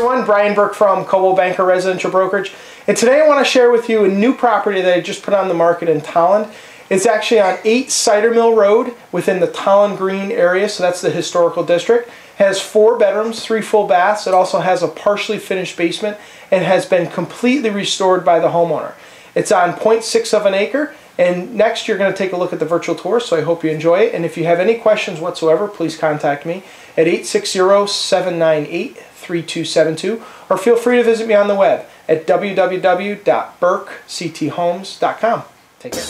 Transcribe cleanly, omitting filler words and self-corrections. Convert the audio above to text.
everyone, Brian Burke from Coldwell Banker Residential Brokerage, and today I want to share with you a new property that I just put on the market in Tolland. It's actually on 8 Cider Mill Road within the Tolland Green area, so that's the historical district. It has 4 bedrooms, 3 full baths. It also has a partially finished basement and has been completely restored by the homeowner. It's on 0.6 of an acre, and next you're going to take a look at the virtual tour, so I hope you enjoy it. And if you have any questions whatsoever, please contact me at 860-798-3272, or feel free to visit me on the web at www.burkecthomes.com. Take care.